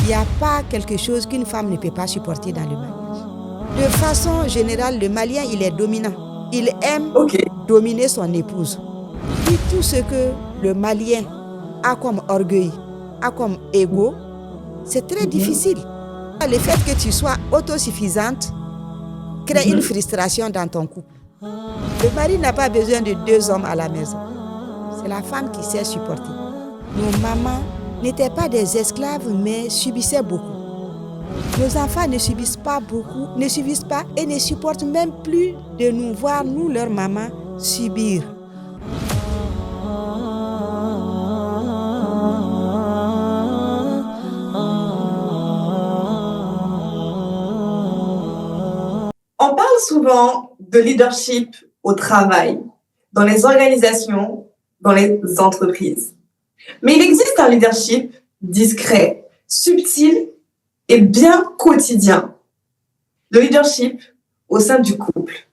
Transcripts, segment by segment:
Il n'y a pas quelque chose qu'une femme ne peut pas supporter dans le mariage. De façon générale, le Malien, il est dominant. Il aime dominer son épouse. Puis tout ce que le Malien a comme orgueil, a comme ego, c'est très difficile. Le fait que tu sois autosuffisante crée une frustration dans ton couple. Le mari n'a pas besoin de 2 hommes à la maison. C'est la femme qui sait supporter. Nos mamans n'étaient pas des esclaves, mais subissaient beaucoup. Nos enfants ne subissent pas beaucoup, ne subissent pas et ne supportent même plus de nous voir, nous, leurs mamans, subir. On parle souvent de leadership au travail, dans les organisations, dans les entreprises. Mais il existe un leadership discret, subtil et bien quotidien. Le leadership au sein du couple.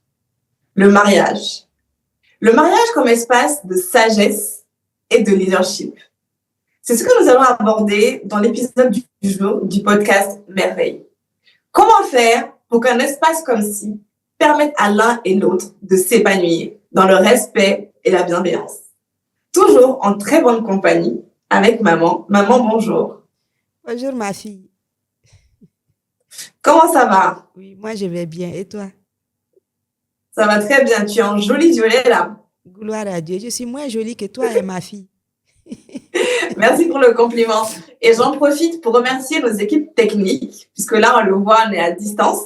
Le mariage. Le mariage comme espace de sagesse et de leadership. C'est ce que nous allons aborder dans l'épisode du jour du podcast Merveille. Comment faire pour qu'un espace comme ci permette à l'un et l'autre de s'épanouir dans le respect et la bienveillance. Toujours en très bonne compagnie avec maman. Maman, bonjour. Bonjour ma fille. Comment ça va? Oui, moi je vais bien. Et toi? Ça va très bien. Tu es en joli violet là. Gloire à Dieu. Je suis moins jolie que toi et ma fille. Merci pour le compliment. Et j'en profite pour remercier nos équipes techniques, puisque là, on le voit, on est à distance.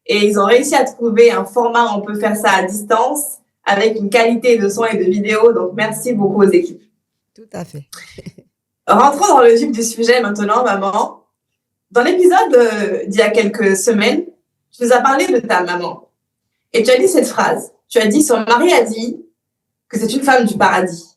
Et ils ont réussi à trouver un format où on peut faire ça à distance, avec une qualité de son et de vidéo. Donc, merci beaucoup aux équipes. Tout à fait. Rentrons dans le vif du sujet maintenant, maman. Dans l'épisode d'il y a quelques semaines, tu nous as parlé de ta maman. Et tu as dit cette phrase. Tu as dit, son mari a dit que c'est une femme du paradis.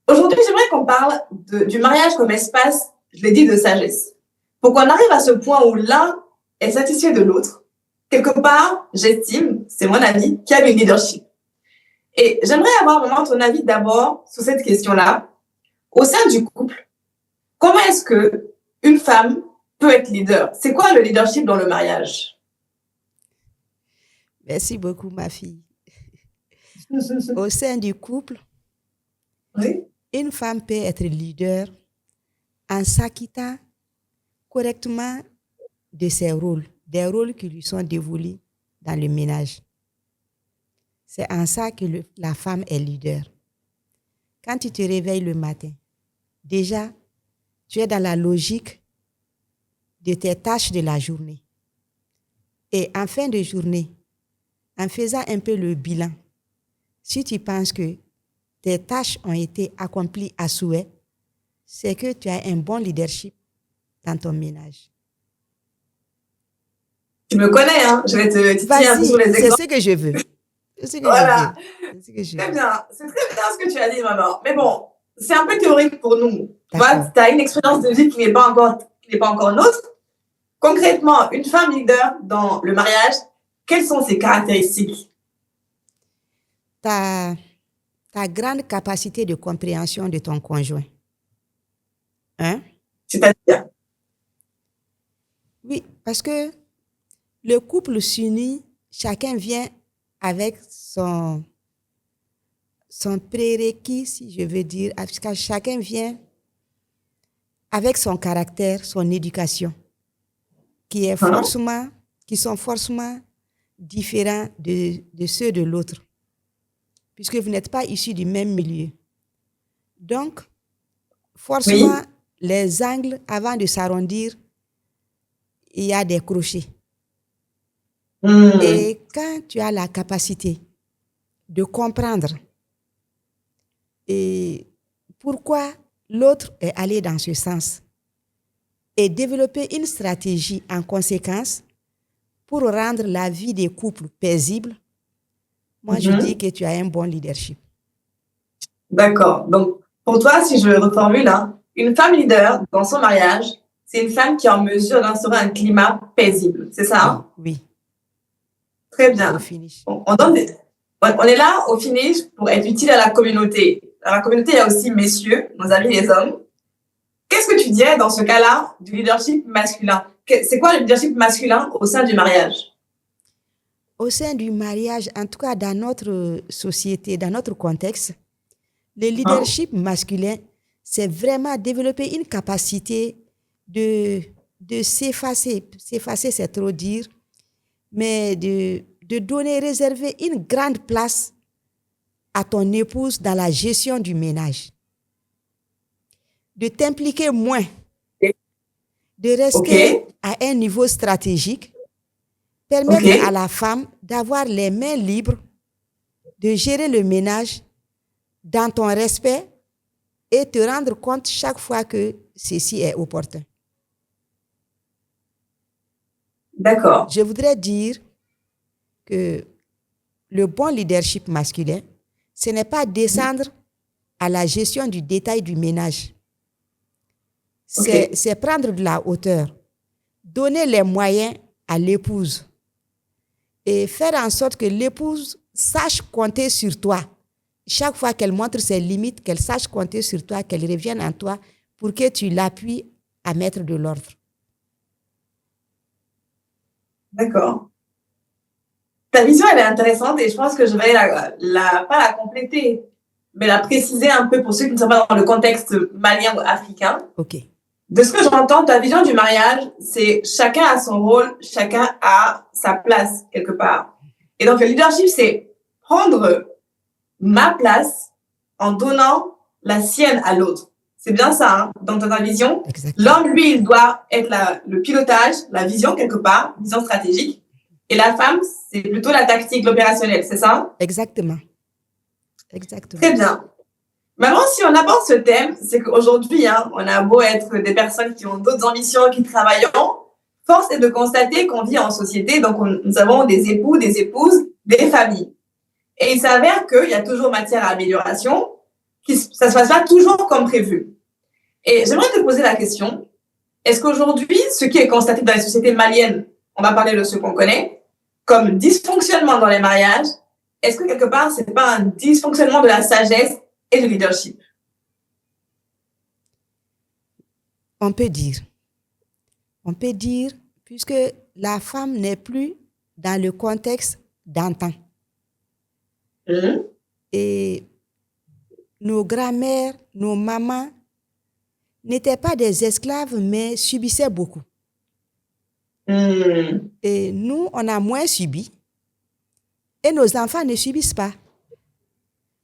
Aujourd'hui, j'aimerais qu'on parle du mariage comme espace, je l'ai dit, de sagesse. Pour qu'on arrive à ce point où l'un est satisfait de l'autre. Quelque part, j'estime, c'est mon avis, qu'il y a du leadership. Et j'aimerais avoir vraiment ton avis d'abord sur cette question-là. Au sein du couple, comment est-ce que une femme peut être leader? C'est quoi le leadership dans le mariage? Merci beaucoup, ma fille. Au sein du couple, oui, une femme peut être leader en s'acquittant correctement de ses rôles, des rôles qui lui sont dévolus dans le ménage. C'est en ça que la femme est leader. Quand tu te réveilles le matin, déjà, tu es dans la logique de tes tâches de la journée. Et en fin de journée, en faisant un peu le bilan, si tu penses que tes tâches ont été accomplies à souhait, c'est que tu as un bon leadership dans ton ménage. Tu me connais, hein? Je vais te titiller un peu sur les exemples. C'est ce que je veux. Voilà. Très bien. C'est très bien ce que tu as dit, maman. Mais bon, c'est un peu théorique pour nous. Tu vois, tu as une expérience de vie qui n'est pas encore nôtre. Concrètement, une femme leader dans le mariage, quelles sont ses caractéristiques? Ta grande capacité de compréhension de ton conjoint. Hein? C'est-à-dire? Oui, parce que le couple s'unit, chacun vient avec son prérequis, si je veux dire, chacun vient avec son caractère, son éducation, qui sont forcément différents de ceux de l'autre, puisque vous n'êtes pas issus du même milieu. Donc, forcément, les angles, avant de s'arrondir, il y a des crochets. Et quand tu as la capacité de comprendre et pourquoi l'autre est allé dans ce sens et développer une stratégie en conséquence pour rendre la vie des couples paisible, moi je dis que tu as un bon leadership. D'accord. Donc, pour toi, si je reformule, hein, une femme leader dans son mariage, c'est une femme qui est en mesure d'instaurer un climat paisible. C'est ça? Hein? Oui. Très bien. On est là au finish pour être utile à la communauté. Dans la communauté, il y a aussi messieurs, nos amis les hommes. Quels qu'est-ce que tu dirais dans ce cas-là du leadership masculin? C'est quoi le leadership masculin au sein du mariage? Au sein du mariage, en tout cas dans notre société, dans notre contexte, le leadership masculin, c'est vraiment développer une capacité de s'effacer. S'effacer, c'est trop dire, mais de donner, réserver une grande place à ton épouse dans la gestion du ménage. De t'impliquer moins, de rester à un niveau stratégique, permettre à la femme d'avoir les mains libres, de gérer le ménage dans ton respect et te rendre compte chaque fois que ceci est opportun. D'accord. Je voudrais dire que le bon leadership masculin, ce n'est pas descendre à la gestion du détail du ménage. C'est prendre de la hauteur, donner les moyens à l'épouse et faire en sorte que l'épouse sache compter sur toi. Chaque fois qu'elle montre ses limites, qu'elle sache compter sur toi, qu'elle revienne en toi pour que tu l'appuies à mettre de l'ordre. D'accord. Ta vision, elle est intéressante et je pense que je vais pas la compléter, mais la préciser un peu pour ceux qui ne sont pas dans le contexte malien ou africain. OK. De ce que j'entends, ta vision du mariage, c'est chacun a son rôle, chacun a sa place quelque part. Et donc, le leadership, c'est prendre ma place en donnant la sienne à l'autre. C'est bien ça, hein, dans ta vision. L'homme, lui, il doit être le pilotage, la vision quelque part, vision stratégique. Et la femme, c'est plutôt la tactique, l'opérationnel, c'est ça? Exactement. Exactement. Très bien. Maintenant, si on aborde ce thème, c'est qu'aujourd'hui, on a beau être des personnes qui ont d'autres ambitions, qui travaillent, force est de constater qu'on vit en société, donc nous avons des époux, des épouses, des familles. Et il s'avère qu'il y a toujours matière à amélioration, ça ne se passe pas toujours comme prévu. Et j'aimerais te poser la question, est-ce qu'aujourd'hui, ce qui est constaté dans les sociétés maliennes, on va parler de ce qu'on connaît, comme dysfonctionnement dans les mariages, est-ce que quelque part, ce n'est pas un dysfonctionnement de la sagesse et du leadership? On peut dire, puisque la femme n'est plus dans le contexte d'antan. Et nos grands-mères, nos mamans n'étaient pas des esclaves, mais subissaient beaucoup. Et nous, on a moins subi. Et nos enfants ne subissent pas.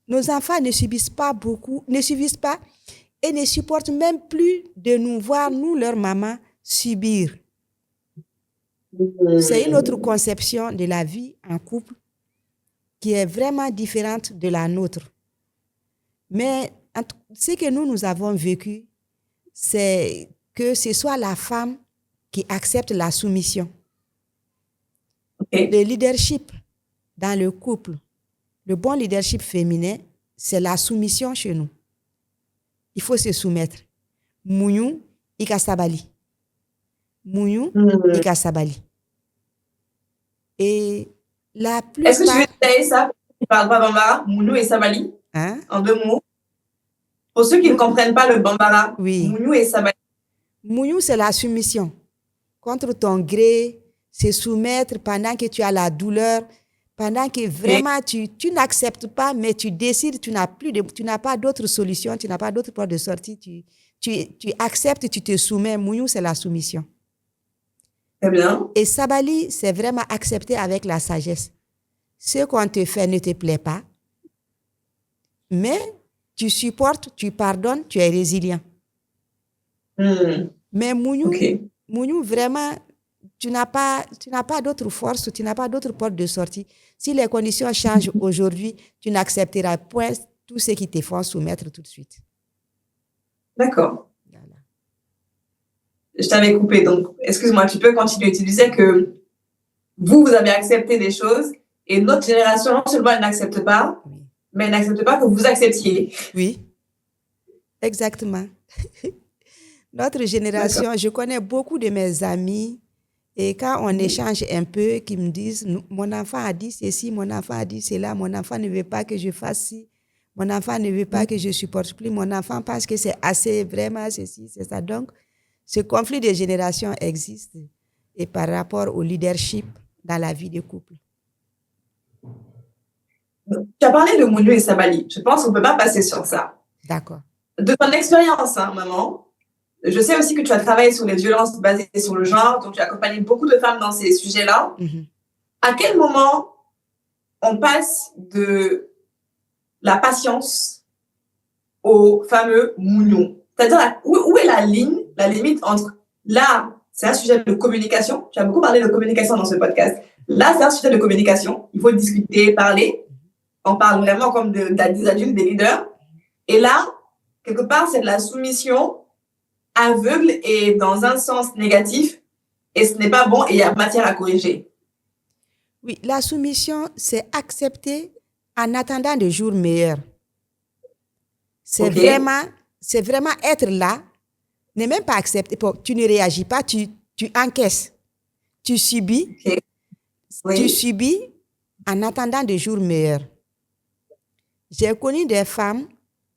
Nos enfants ne subissent pas beaucoup, ne subissent pas et ne supportent même plus de nous voir, nous, leurs mamans, subir. C'est une autre conception de la vie en couple qui est vraiment différente de la nôtre. Mais ce que nous avons vécu, c'est que ce soit la femme qui accepte la soumission. Le leadership dans le couple, le bon leadership féminin, c'est la soumission chez nous. Il faut se soumettre. Mouniou, ika sabali. Mouniou, ika sabali. Et la plupart... Est-ce que tu veux détailler ça? Tu parles pas bambara, Mouniou et sabali, en 2 mots. Pour ceux qui ne comprennent pas le bambara, Mouniou et sabali. Mouniou, c'est la soumission. Contre ton gré, se soumettre pendant que tu as la douleur, pendant que vraiment tu n'acceptes pas, mais tu décides, tu n'as pas d'autre solution, tu n'as pas d'autre porte de sortie, tu acceptes, tu te soumets. Mouniou, c'est la soumission. Très bien. Et sabali, c'est vraiment accepter avec la sagesse. Ce qu'on te fait ne te plaît pas, mais tu supportes, tu pardonnes, tu es résilient. Mais Mouniou, vraiment, tu n'as pas d'autre force, tu n'as pas d'autre porte de sortie. Si les conditions changent aujourd'hui, tu n'accepteras point tout ce qui te font soumettre tout de suite. D'accord. Voilà. Je t'avais coupé, donc excuse-moi, tu peux continuer. Tu disais que vous avez accepté des choses et notre génération, non seulement elle n'accepte pas, mais elle n'accepte pas que vous acceptiez. Oui, exactement. Notre génération, je connais beaucoup de mes amis et quand on échange un peu, qui me disent « Mon enfant a dit ceci, mon enfant a dit cela, mon enfant ne veut pas que je fasse ci, Mon enfant ne veut pas que je supporte plus. Mon enfant pense que c'est assez, vraiment, ceci, c'est ça. Donc, ce conflit de génération existe et par rapport au leadership dans la vie des couples. Tu as parlé de Mounou et Sabali. Je pense qu'on ne peut pas passer sur ça. D'accord. De ton expérience, maman, je sais aussi que tu as travaillé sur les violences basées sur le genre, donc tu as accompagné beaucoup de femmes dans ces sujets-là. Mm-hmm. À quel moment on passe de la patience au fameux mougnon? C'est-à-dire, où est la limite entre là, c'est un sujet de communication. Tu as beaucoup parlé de communication dans ce podcast. Là, c'est un sujet de communication. Il faut discuter, parler. On parle vraiment comme des adultes, des leaders. Et là, quelque part, c'est de la soumission aveugle et dans un sens négatif. Et ce n'est pas bon et il y a matière à corriger. Oui, la soumission, c'est accepter en attendant des jours meilleurs. C'est vraiment être là, ne même pas accepter. Tu ne réagis pas, tu encaisses. Tu subis. Okay. Oui. Tu subis en attendant des jours meilleurs. J'ai connu des femmes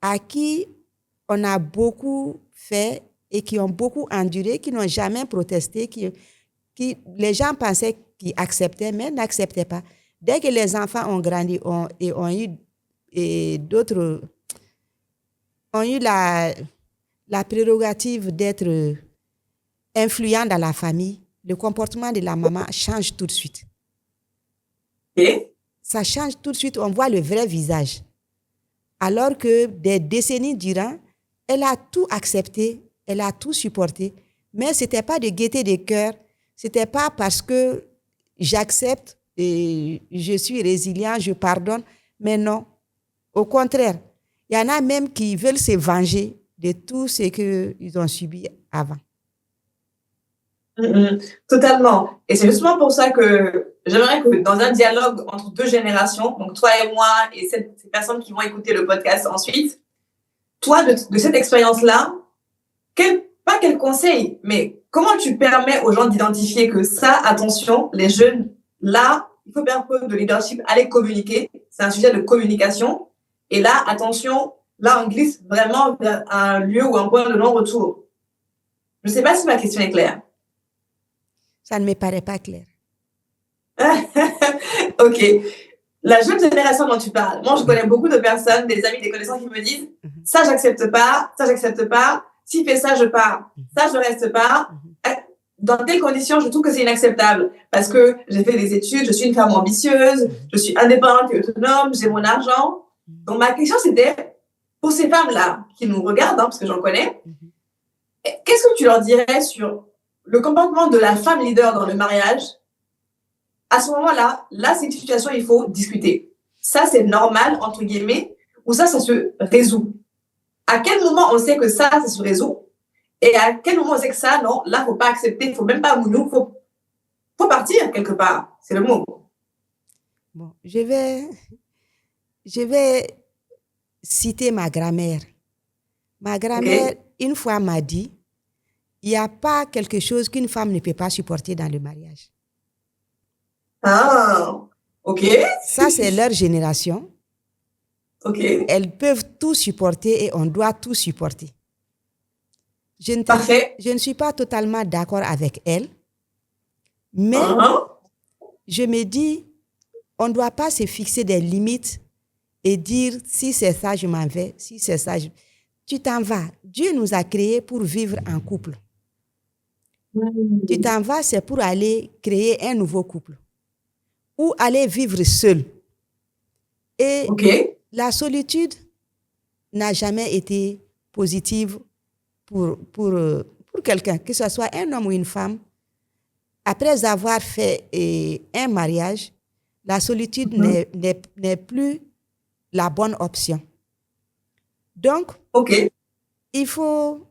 à qui on a beaucoup fait et qui ont beaucoup enduré, qui n'ont jamais protesté, qui les gens pensaient qu'ils acceptaient, mais n'acceptaient pas. Dès que les enfants ont grandi ont eu la prérogative d'être influents dans la famille, le comportement de la maman change tout de suite. Et? Ça change tout de suite, on voit le vrai visage. Alors que des décennies durant, elle a tout accepté, elle a tout supporté, mais ce n'était pas de gaieté de cœur, ce n'était pas parce que j'accepte et je suis résilient, je pardonne, mais non. Au contraire, il y en a même qui veulent se venger de tout ce qu'ils ont subi avant. Totalement. Et c'est justement pour ça que j'aimerais que dans un dialogue entre deux générations, donc toi et moi et ces personnes qui vont écouter le podcast ensuite, toi, de cette expérience-là, pas quel conseil, mais comment tu permets aux gens d'identifier que ça, attention, les jeunes, là, il faut faire preuve de leadership, aller communiquer, c'est un sujet de communication, et là, attention, là, on glisse vraiment vers un lieu ou un point de non-retour. Je ne sais pas si ma question est claire. Ça ne me paraît pas clair. Ok. La jeune génération dont tu parles, moi, je connais beaucoup de personnes, des amis, des connaissances qui me disent ça, j'accepte pas, s'il fait ça, je pars, ça, je reste pas. Dans telles conditions, je trouve que c'est inacceptable parce que j'ai fait des études, je suis une femme ambitieuse, je suis indépendante et autonome, j'ai mon argent. Donc, ma question, c'était pour ces femmes-là qui nous regardent, parce que j'en connais, qu'est-ce que tu leur dirais sur le comportement de la femme leader dans le mariage? À ce moment-là, là, c'est une situation, il faut discuter. Ça, c'est normal, entre guillemets, ou ça se résout. À quel moment on sait que ça se résout? Et à quel moment on sait que ça, non, là, faut pas accepter, il faut même pas mounou, faut partir quelque part. C'est le mot. Bon, je vais citer ma grand-mère. Ma grand-mère, une fois, m'a dit, il n'y a pas quelque chose qu'une femme ne peut pas supporter dans le mariage. Ah, ok. Ça, c'est leur génération. Ok. Elles peuvent tout supporter et on doit tout supporter. Parfait. Je ne suis pas totalement d'accord avec elles, mais je me dis, on ne doit pas se fixer des limites et dire, si c'est ça, je m'en vais, si c'est ça, tu t'en vas. Dieu nous a créés pour vivre en couple. Tu t'en vas, c'est pour aller créer un nouveau couple ou aller vivre seul. Et la solitude n'a jamais été positive pour quelqu'un, que ce soit un homme ou une femme. Après avoir fait un mariage, la solitude n'est plus la bonne option. Donc, il faut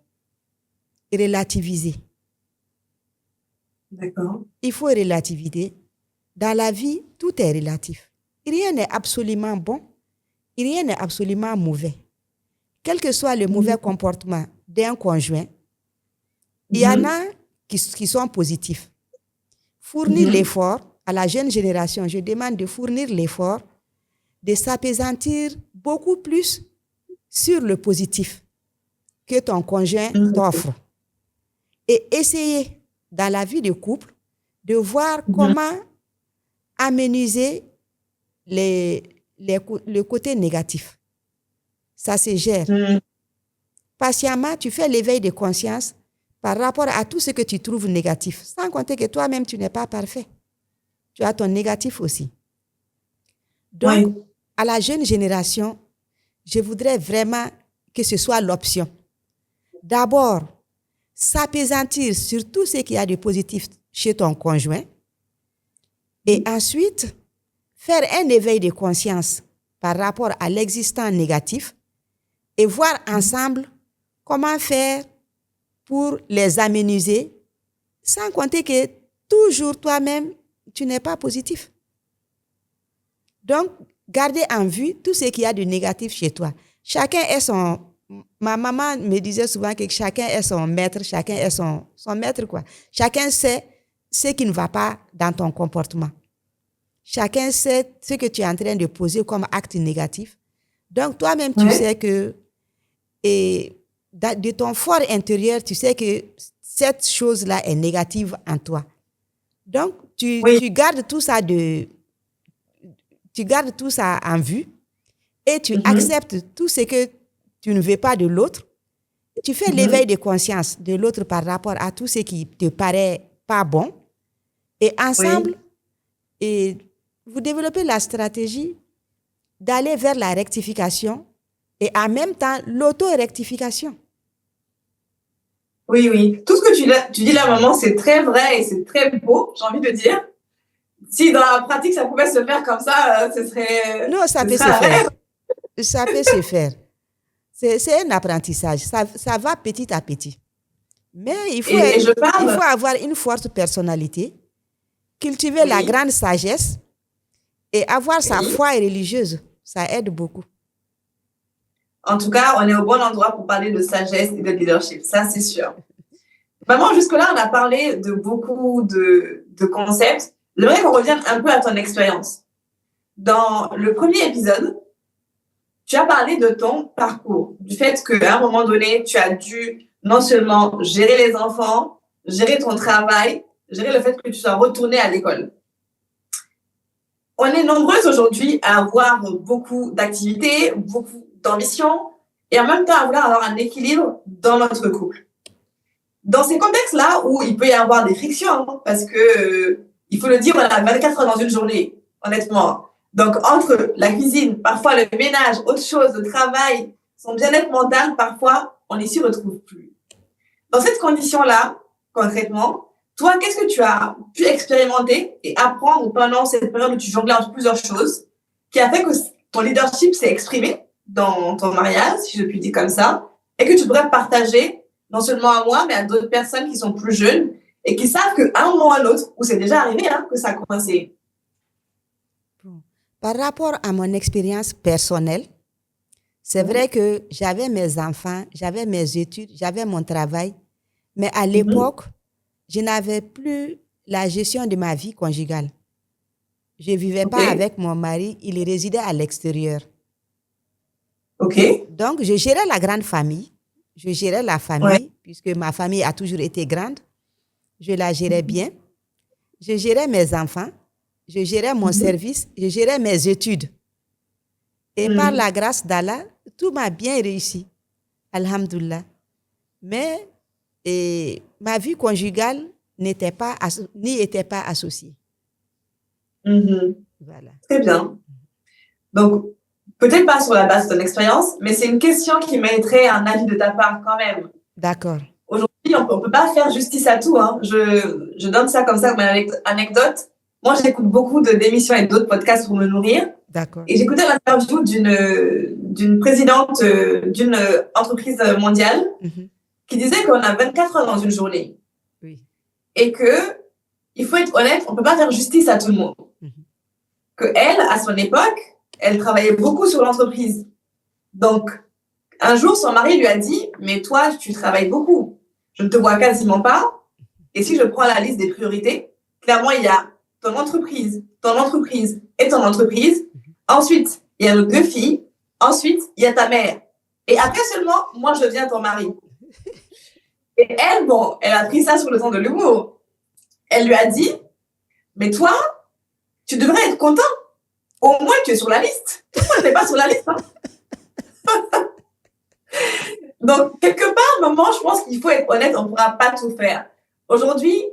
relativiser. D'accord. Il faut relativiser. Dans la vie, tout est relatif. Rien n'est absolument bon, rien n'est absolument mauvais. Quel que soit le mauvais comportement d'un conjoint, il y en a qui sont positifs. Fournir l'effort à la jeune génération, je demande de fournir l'effort, de s'apaisantir beaucoup plus sur le positif que ton conjoint t'offre. Et essayer, dans la vie de couple, de voir comment améniser le côté négatif. Ça se gère. Patiemment, tu fais l'éveil de conscience par rapport à tout ce que tu trouves négatif, sans compter que toi-même, tu n'es pas parfait. Tu as ton négatif aussi. Donc, à la jeune génération, je voudrais vraiment que ce soit l'option. D'abord, s'appesantir sur tout ce qu'il y a de positif chez ton conjoint et ensuite, faire un éveil de conscience par rapport à l'existant négatif et voir ensemble comment faire pour les améniser sans compter que toujours toi-même, tu n'es pas positif. Donc, garder en vue tout ce qu'il y a de négatif chez toi. Chacun est son... Ma maman me disait souvent que chacun est son maître, chacun est son maître, quoi. Chacun sait ce qui ne va pas dans ton comportement. Chacun sait ce que tu es en train de poser comme acte négatif. Donc, toi-même, tu sais que... Et de ton fort intérieur, tu sais que cette chose-là est négative en toi. Donc, tu gardes tout ça tu gardes tout ça en vue et tu acceptes tout ce que tu ne veux pas de l'autre. Tu fais l'éveil de conscience de l'autre par rapport à tout ce qui te paraît pas bon. Et ensemble, et vous développez la stratégie d'aller vers la rectification et en même temps l'auto-rectification. Oui. Tout ce que tu dis là, maman, c'est très vrai et c'est très beau, j'ai envie de dire. Si dans la pratique, ça pouvait se faire comme ça, ce serait... Non, ça peut se faire. Ça peut se faire. C'est un apprentissage. Ça va petit à petit. Mais il faut avoir une forte personnalité, cultiver la grande sagesse et avoir sa foi religieuse. Ça aide beaucoup. En tout cas, on est au bon endroit pour parler de sagesse et de leadership. Ça, c'est sûr. Maman, jusque-là, on a parlé de beaucoup de concepts. J'aimerais qu'on revienne un peu à ton expérience. Dans le premier épisode, tu as parlé de ton parcours, du fait qu'à un moment donné, tu as dû non seulement gérer les enfants, gérer ton travail, gérer le fait que tu sois retournée à l'école. On est nombreuses aujourd'hui à avoir beaucoup d'activités, beaucoup d'ambition et en même temps à vouloir avoir un équilibre dans notre couple. Dans ces contextes-là où il peut y avoir des frictions, parce que, il faut le dire, on a 24 heures dans une journée, honnêtement. Donc, entre la cuisine, parfois le ménage, autre chose, le travail, son bien-être mental, parfois, on n'y s'y retrouve plus. Dans cette condition-là, concrètement, toi, qu'est-ce que tu as pu expérimenter et apprendre pendant cette période où tu jonglais entre plusieurs choses, qui a fait que ton leadership s'est exprimé dans ton mariage, si je puis dire comme ça, et que tu pourrais partager non seulement à moi, mais à d'autres personnes qui sont plus jeunes et qui savent qu'à un moment ou à l'autre, où c'est déjà arrivé, que ça a commencé. Par rapport à mon expérience personnelle, c'est vrai que j'avais mes enfants, j'avais mes études, j'avais mon travail, mais à l'époque, je n'avais plus la gestion de ma vie conjugale. Je ne vivais pas avec mon mari, il résidait à l'extérieur. Donc, je gérais la grande famille, je gérais la famille, puisque ma famille a toujours été grande. Je la gérais bien. Je gérais mes enfants, je gérais mon service, je gérais mes études. Et par la grâce d'Allah, tout m'a bien réussi. Alhamdoulilah. Mais ma vie conjugale n'y était pas associée. Voilà. Très bien. Donc, peut-être pas sur la base de ton expérience, mais c'est une question qui mériterait un avis de ta part quand même. D'accord. Aujourd'hui, on ne peut pas faire justice à tout. Je donne ça comme ça comme une anecdote. Moi, j'écoute beaucoup d'émissions et d'autres podcasts pour me nourrir. D'accord. Et j'écoutais l'interview d'une présidente d'une entreprise mondiale qui disait qu'on a 24 heures dans une journée. Oui. Et qu'il faut être honnête, on ne peut pas faire justice à tout le monde. Qu'elle, à son époque, elle travaillait beaucoup sur l'entreprise. Donc, un jour, son mari lui a dit « Mais toi, tu travailles beaucoup. Je ne te vois quasiment pas. Et si je prends la liste des priorités, clairement, il y a ton entreprise et ton entreprise. Ensuite, il y a nos 2 filles. Ensuite, il y a ta mère. Et après seulement, moi, je deviens ton mari. Et elle, bon, elle a pris ça sur le ton de l'humour. Elle lui a dit, mais toi, tu devrais être content. Au moins, tu es sur la liste. Moi, je n'es pas sur la liste. Hein. Donc, quelque part, maman, je pense qu'il faut être honnête, on ne pourra pas tout faire. Aujourd'hui,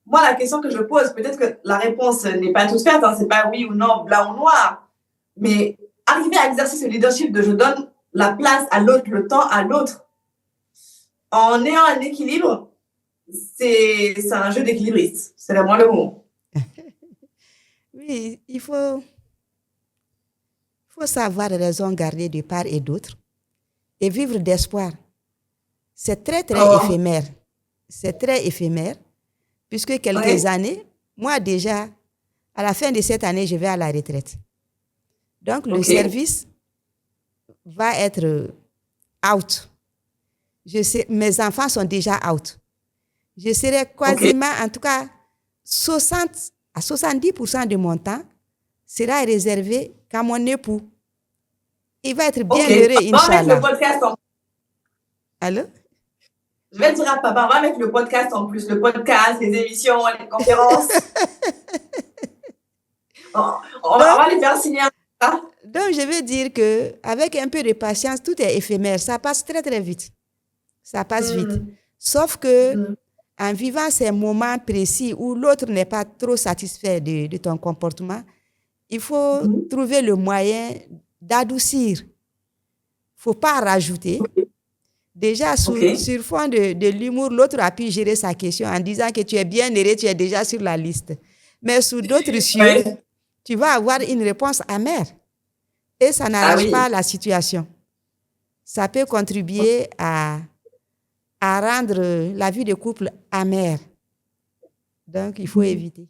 moi, la question que je pose, peut-être que la réponse n'est pas toute faite, hein, c'est pas oui ou non, blanc ou noir, mais arriver à exercer ce leadership de je donne la place à l'autre, le temps à l'autre, en ayant un équilibre, c'est un jeu d'équilibriste. C'est vraiment le mot. Oui, il faut savoir raison garder de part et d'autre et vivre d'espoir. C'est très, très éphémère. C'est très éphémère, puisque quelques années, moi déjà, à la fin de cette année, je vais à la retraite. Donc, le service va être out. Mes enfants sont déjà out. Je serai quasiment, en tout cas, 60 à 70% de mon temps sera réservé qu'à mon époux. Il va être bien heureux, Inch'Allah. Allô? Je vais dire à papa, on va mettre le podcast en plus. Le podcast, les émissions, les conférences. on va les faire signer. Donc, je veux dire qu'avec un peu de patience, tout est éphémère. Ça passe très, très vite. Ça passe vite. Sauf que en vivant ces moments précis où l'autre n'est pas trop satisfait de ton comportement, il faut trouver le moyen d'adoucir. Il ne faut pas rajouter. Déjà, sur fond de l'humour, l'autre a pu gérer sa question en disant que tu es bien heureux, tu es déjà sur la liste. Mais sous d'autres cieux, tu vas avoir une réponse amère. Et ça n'arrange pas la situation. Ça peut contribuer à rendre la vie de couple amère. Donc, il faut éviter.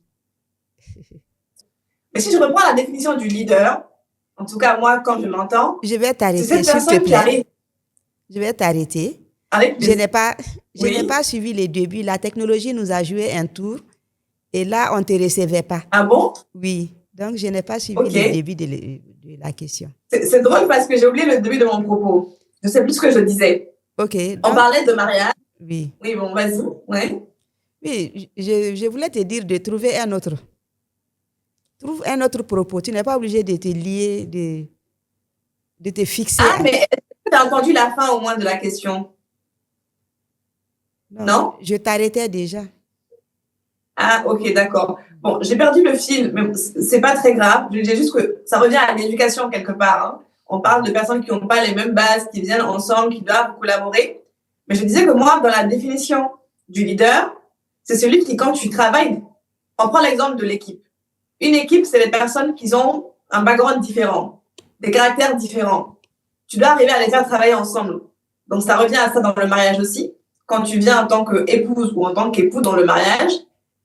Mais si je reprends la définition du leader, en tout cas, moi, quand je l'entends, je vais t'arrêter, c'est cette personne qui arrive. Je vais t'arrêter. Je n'ai pas suivi les débuts. La technologie nous a joué un tour et là, on ne te recevait pas. Ah bon? Oui. Donc, je n'ai pas suivi les débuts de la question. C'est drôle parce que j'ai oublié le début de mon propos. Je ne sais plus ce que je disais. OK. On parlait de mariage. Oui. Oui, bon, vas-y. Ouais. Oui, je voulais te dire de trouver un autre. Trouve un autre propos. Tu n'es pas obligé de te lier, de te fixer. Ah, mais est-ce que tu as entendu la fin au moins de la question? Non? Je t'arrêtais déjà. Ah, ok, d'accord. Bon, j'ai perdu le fil, mais c'est pas très grave. Je dis juste que ça revient à l'éducation quelque part. Hein. On parle de personnes qui n'ont pas les mêmes bases, qui viennent ensemble, qui doivent collaborer. Mais je disais que moi, dans la définition du leader, c'est celui qui, quand tu travailles, on prend l'exemple de l'équipe. Une équipe, c'est les personnes qui ont un background différent, des caractères différents. Tu dois arriver à les faire travailler ensemble. Donc, ça revient à ça dans le mariage aussi. Quand tu viens en tant qu'épouse ou en tant qu'époux dans le mariage,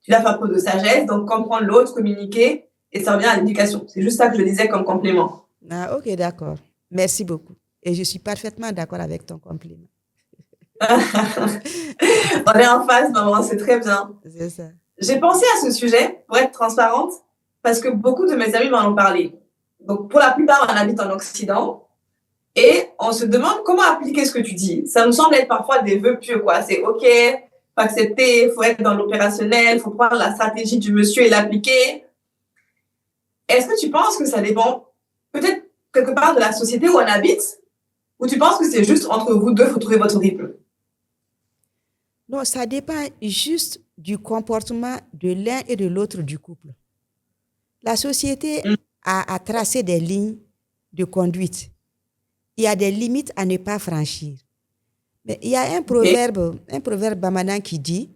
tu dois faire preuve de sagesse, donc comprendre l'autre, communiquer, et ça revient à l'éducation. C'est juste ça que je disais comme complément. Ah, ok, d'accord. Merci beaucoup. Et je suis parfaitement d'accord avec ton compliment. On est en phase, maman, c'est très bien. C'est ça. J'ai pensé à ce sujet, pour être transparente, parce que beaucoup de mes amis m'en ont parlé. Donc, pour la plupart, on habite en Occident, et on se demande comment appliquer ce que tu dis. Ça nous semble être parfois des vœux pieux, quoi. C'est OK, faut accepter, faut être dans l'opérationnel, faut prendre la stratégie du monsieur et l'appliquer. Est-ce que tu penses que ça dépend peut-être quelque part de la société où on habite, ou tu penses que c'est juste entre vous deux, faut trouver votre rythme? Non, ça dépend juste du comportement de l'un et de l'autre du couple. La société a tracé des lignes de conduite. Il y a des limites à ne pas franchir. Mais il y a un proverbe bamanan qui dit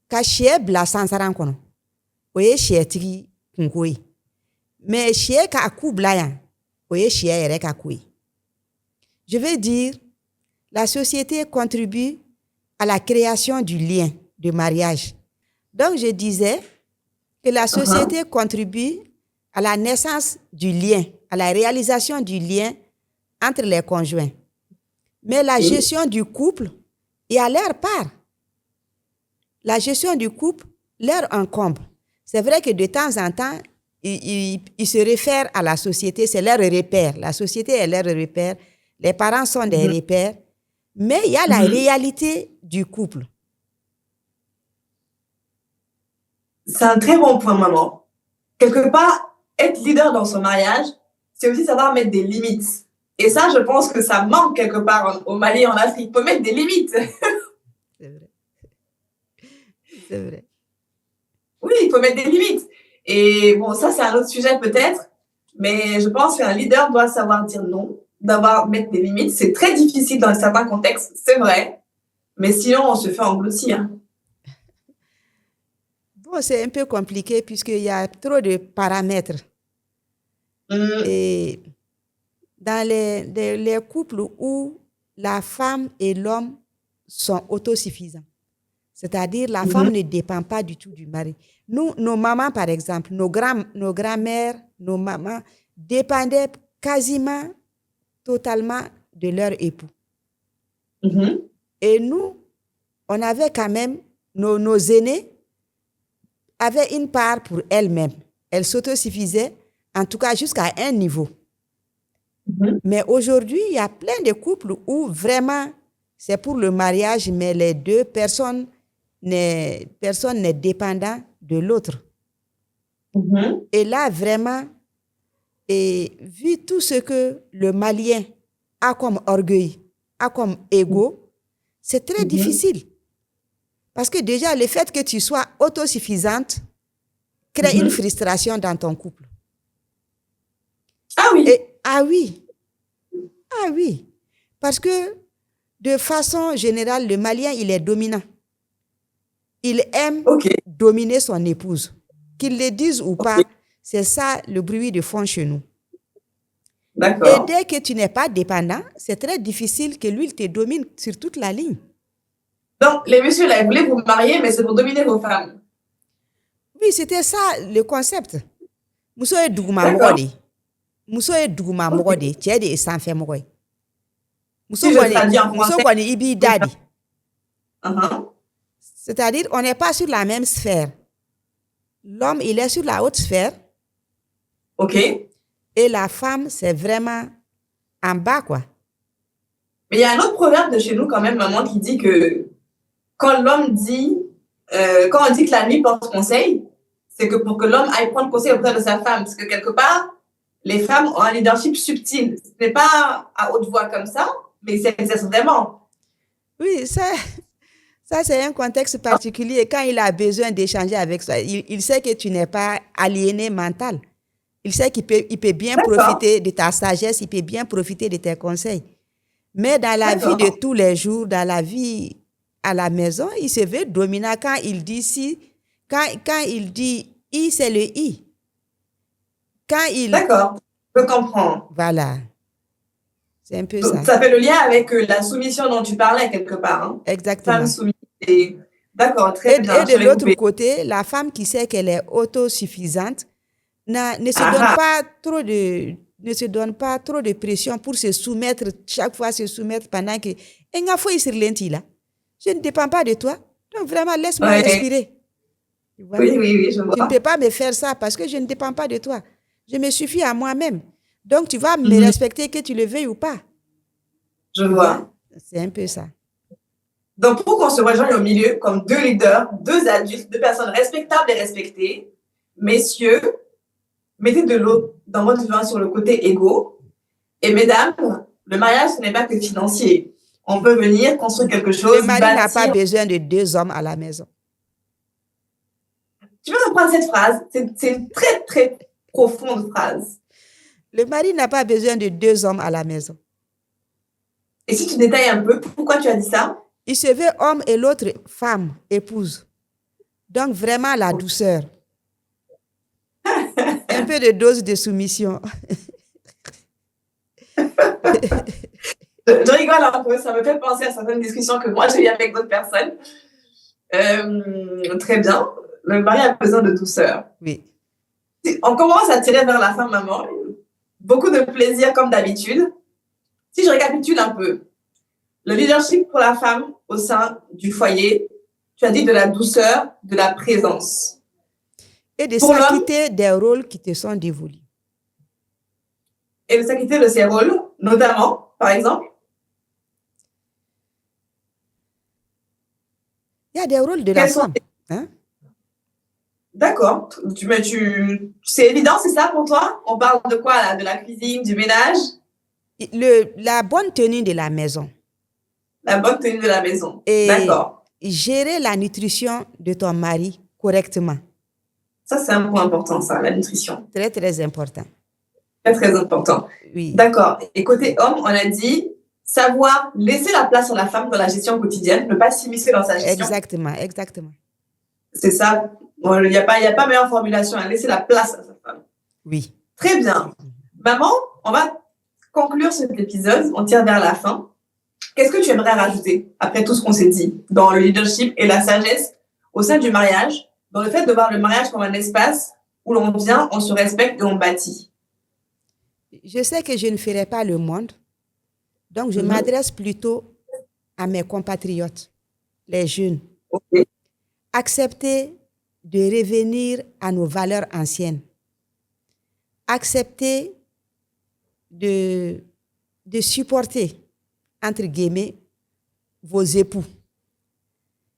"Kashie bla sansaran kono, oye shie tigi kunkoi. Mais shie ka ku blayan, oye shie ere ka kui." Je veux dire, la société contribue à la création du lien de mariage. Donc, je disais que la société contribue à la naissance du lien, à la réalisation du lien entre les conjoints. Mais la gestion du couple est à leur part. La gestion du couple leur incombe. C'est vrai que de temps en temps, ils se réfèrent à la société, c'est leur repère. La société est leur repère. Les parents sont des repères. Mais il y a la réalité du couple. C'est un très bon point, maman. Quelque part, être leader dans son mariage, c'est aussi savoir mettre des limites. Et ça, je pense que ça manque quelque part au Mali, en Afrique. Il faut mettre des limites. C'est vrai. C'est vrai. Oui, il faut mettre des limites. Et bon, ça, c'est un autre sujet peut-être. Mais je pense qu'un leader doit savoir dire non, mettre des limites. C'est très difficile dans certains contextes, c'est vrai. Mais sinon, on se fait engloutir. Bon, c'est un peu compliqué puisqu'il y a trop de paramètres. Et dans les couples où la femme et l'homme sont autosuffisants, c'est-à-dire la femme ne dépend pas du tout du mari. Nous, nos mamans, par exemple, nos grands-mères, nos mamans dépendaient quasiment totalement de leur époux. Et nous, on avait quand même, nos aînés avaient une part pour elles-mêmes. Elles s'autosuffisaient, en tout cas jusqu'à un niveau. Mais aujourd'hui, il y a plein de couples où vraiment, c'est pour le mariage, mais les deux personnes n'est dépendant de l'autre. Et là, vraiment, et vu tout ce que le Malien a comme orgueil, a comme ego, c'est très difficile. Parce que déjà, le fait que tu sois autosuffisante crée une frustration dans ton couple. Ah oui. Ah oui. Parce que de façon générale, le Malien, il est dominant. Il aime dominer son épouse. Qu'il le dise ou pas, c'est ça le bruit de fond chez nous. D'accord. Et dès que tu n'es pas dépendant, c'est très difficile que lui te domine sur toute la ligne. Donc, les messieurs, là, ils voulaient vous marier, mais c'est pour dominer vos femmes. Oui, c'était ça le concept. Muso e duguma mogodi. Muso e duguma mogodi. Tiede e sanfe mogoi. Muso koni ibi dadi. C'est-à-dire, on n'est pas sur la même sphère. L'homme, il est sur la haute sphère. Et la femme, c'est vraiment en bas, quoi. Mais il y a un autre proverbe de chez nous, quand même, maman, qui dit que quand l'homme dit, quand on dit que la nuit porte conseil, c'est que pour que l'homme aille prendre conseil auprès de sa femme. Parce que quelque part, les femmes ont un leadership subtil. Ce n'est pas à haute voix comme ça, mais ils s'exercent vraiment. Oui, ça c'est un contexte particulier. Quand il a besoin d'échanger avec toi, il sait que tu n'es pas aliéné mental. Il sait qu'il peut bien profiter de ta sagesse, il peut bien profiter de tes conseils. Mais dans la vie de tous les jours, dans la vie à la maison, il se veut dominant. Quand il dit si, quand il dit I, c'est le I. D'accord, je comprends. Voilà. C'est un peu donc, ça. Ça fait le lien avec la soumission dont tu parlais quelque part. Hein. Exactement. Femme soumise. D'accord, très bien. Et de l'autre côté, la femme qui sait qu'elle est autosuffisante ne se donne pas trop de pression pour se soumettre, chaque fois se soumettre pendant que je ne dépends pas de toi. Donc vraiment, laisse-moi respirer. Oui, je vois. Tu ne peux pas me faire ça parce que je ne dépends pas de toi. Je me suffis à moi-même. Donc, tu vas me respecter que tu le veuilles ou pas. Je vois. C'est un peu ça. Donc, pour qu'on se rejoigne au milieu comme deux leaders, deux adultes, deux personnes respectables et respectées, messieurs, mettez de l'eau dans votre vin sur le côté égo. Et mesdames, le mariage, ce n'est pas que financier. On peut venir construire quelque chose. Le mari n'a pas besoin de deux hommes à la maison. Tu veux reprendre cette phrase? C'est une très, très profonde phrase. Le mari n'a pas besoin de deux hommes à la maison. Et si tu détailles un peu, pourquoi tu as dit ça? Il se veut homme et l'autre femme, épouse. Donc vraiment la douceur. Un peu de dose de soumission. Je rigole un peu, ça me fait penser à certaines discussions que moi j'ai eues avec d'autres personnes. Très bien. Le mari a besoin de douceur. Oui. On commence à tirer vers la fin, maman. Beaucoup de plaisir comme d'habitude. Si je récapitule un peu, le leadership pour la femme au sein du foyer, tu as dit de la douceur, de la présence. Et de Pour l'homme, s'acquitter des rôles qui te sont dévolus. et de s'acquitter de ses rôles, notamment, par exemple. Il y a des rôles de la Quels sont femme. Hein? D'accord. C'est évident, c'est ça pour toi? On parle de quoi là? De la cuisine, du ménage? La bonne tenue de la maison. La bonne tenue de la maison. Et d'accord. Gérer la nutrition de ton mari correctement. Ça, c'est un point important, ça, la nutrition. Très, très important. Très, très important. Oui. D'accord. Et côté homme, on a dit savoir laisser la place à la femme dans la gestion quotidienne, ne pas s'immiscer dans sa gestion. Exactement, exactement. C'est ça. Bon, il n'y a pas meilleure formulation, hein, laisser la place à sa femme. Oui. Très bien. Maman, on va conclure cet épisode, on tire vers la fin. Qu'est-ce que tu aimerais rajouter après tout ce qu'on s'est dit dans le leadership et la sagesse au sein du mariage, dans le fait de voir le mariage comme un espace où l'on vient, on se respecte et on bâtit? Je sais que je ne ferai pas le monde, donc je m'adresse plutôt à mes compatriotes, les jeunes. Okay. Accepter de revenir à nos valeurs anciennes. Accepter de supporter, entre guillemets, vos époux.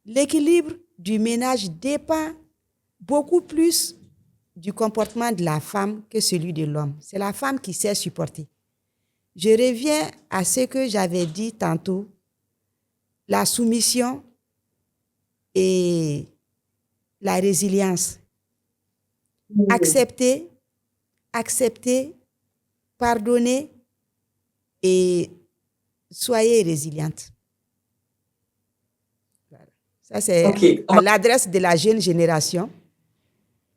L'équilibre du ménage dépend beaucoup plus du comportement de la femme que celui de l'homme. C'est la femme qui sait supporter. Je reviens à ce que j'avais dit tantôt, la soumission et la résilience. Accepter, pardonner et soyez résiliente. Voilà. Ça, c'est à l'adresse de la jeune génération.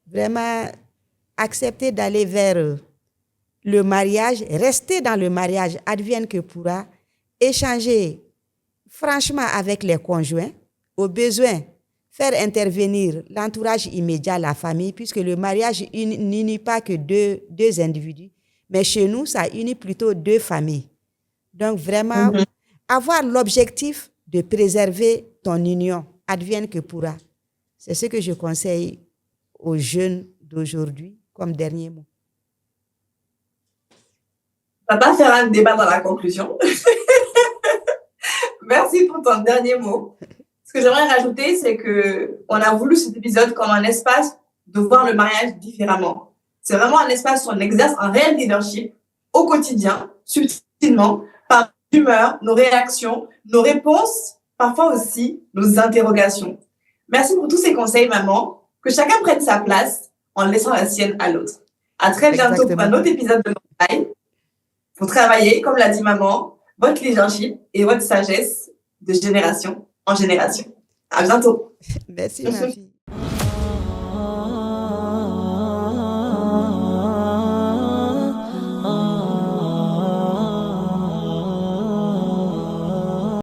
Vraiment, accepter d'aller vers le mariage, rester dans le mariage, advienne que pourra, échanger franchement avec les conjoints, au besoin, faire intervenir l'entourage immédiat, la famille, puisque le mariage n'unit pas que deux individus, mais chez nous, ça unit plutôt deux familles. Donc vraiment, avoir l'objectif de préserver ton union, advienne que pourra. C'est ce que je conseille aux jeunes d'aujourd'hui comme dernier mot. On va pas faire un débat dans la conclusion. Merci pour ton dernier mot. Ce que j'aimerais rajouter, c'est qu'on a voulu cet épisode comme un espace de voir le mariage différemment. C'est vraiment un espace où on exerce un réel leadership au quotidien, subtilement, par l'humeur, nos réactions, nos réponses, parfois aussi nos interrogations. Merci pour tous ces conseils, maman. Que chacun prenne sa place en laissant la sienne à l'autre. À très bientôt pour un autre épisode de notre live. Pour travailler, comme l'a dit maman, votre leadership et votre sagesse de génération en génération. À bientôt. Merci, ma fille.